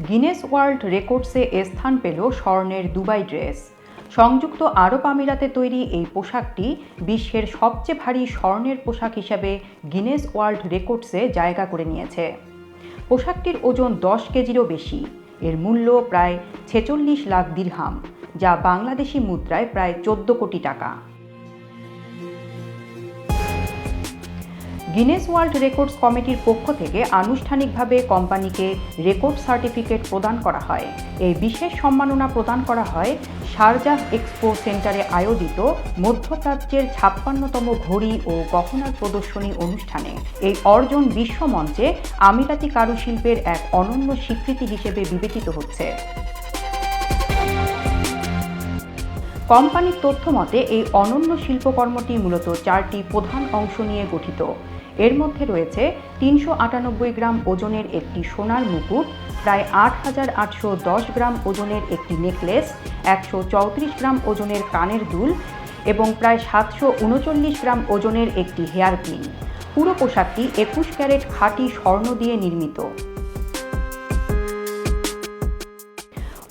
Guinness world রেকর্ডসে স্থান পেল স্বর্ণের দুবাই ড্রেস। সংযুক্ত আরব আমিরাতে তৈরি এই পোশাকটি বিশ্বের সবচেয়ে ভারী স্বর্ণের পোশাক হিসাবে গিনেস ওয়ার্ল্ড রেকর্ডসে জায়গা করে নিয়েছে। পোশাকটির ওজন 10 কেজিরও বেশি। এর মূল্য প্রায় 46 লাখ দিরহাম, যা বাংলাদেশি মুদ্রায় প্রায় 14 কোটি টাকা। গিনেস ওয়ার্ল্ড রেকর্ডস কমিটির পক্ষ থেকে আনুষ্ঠানিকভাবে কোম্পানিকে রেকর্ড সার্টিফিকেট প্রদান করা হয়। এই বিশেষ সম্মাননা প্রদান করা হয় শারজাহ এক্সপো সেন্টারে আয়োজিত মধ্যপ্রাচ্যের 56তম ঘড়ি ও গহনার প্রদর্শনী অনুষ্ঠানে। এই অর্জন বিশ্বমঞ্চে আমিরাতি কারুশিল্পের এক অনন্য স্বীকৃতি হিসেবে বিবেচিত হচ্ছে। কোম্পানির তথ্য মতে এই অনন্য শিল্পকর্মটি মূলত 4টি প্রধান অংশ নিয়ে গঠিত। এর মধ্যে রয়েছে 398 গ্রাম ওজনের একটি সোনার মুকুট, প্রায় 8810 গ্রাম ওজনের একটি নেকলেস, 134 গ্রাম ওজনের কানের দুল এবং প্রায় 739 গ্রাম ওজনের একটি হেয়ার পিন। পুরো পোশাকটি 21 ক্যারেট খাঁটি স্বর্ণ দিয়ে নির্মিত।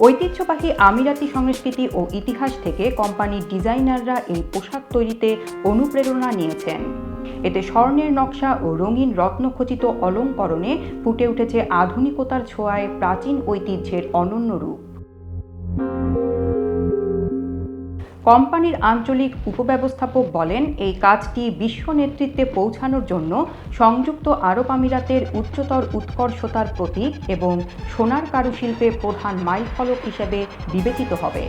ঐতিহ্যবাহী আমিরাতি সংস্কৃতি ও ইতিহাস থেকে কোম্পানির ডিজাইনাররা এই পোশাক তৈরিতে অনুপ্রেরণা নিয়েছেন। এতে স্বর্ণের নকশা ও রঙিন রত্নখচিত অলঙ্করণে ফুটে উঠেছে আধুনিকতার ছোঁয়ায় প্রাচীন ঐতিহ্যের অনন্য রূপ। কোম্পানির আঞ্চলিক উপব্যবস্থাপক বলেন, এই কাজটি বিশ্ব নেতৃত্বে পৌঁছানোর জন্য সংযুক্ত আরব আমিরাতের উচ্চতর উৎকর্ষতার প্রতীক এবং সোনার কারুশিল্পে প্রধান মাইলফলক হিসেবে বিবেচিত হবে।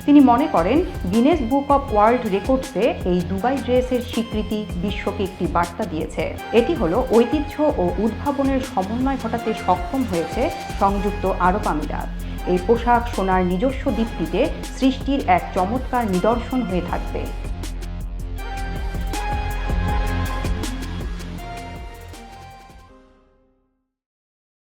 তিনি মনে করেন, গিনেস বুক অব ওয়ার্ল্ড রেকর্ডসে এই দুবাই ড্রেসের স্বীকৃতি বিশ্বকে একটি বার্তা দিয়েছে। এটি হলো ঐতিহ্য ও উদ্ভাবনের সমন্বয় ঘটাতে সক্ষম হয়েছে সংযুক্ত আরব আমিরাত। এই পোশাক সোনার নিজস্ব দীপ্তিতে সৃষ্টির এক চমৎকার নিদর্শন হয়ে থাকবে।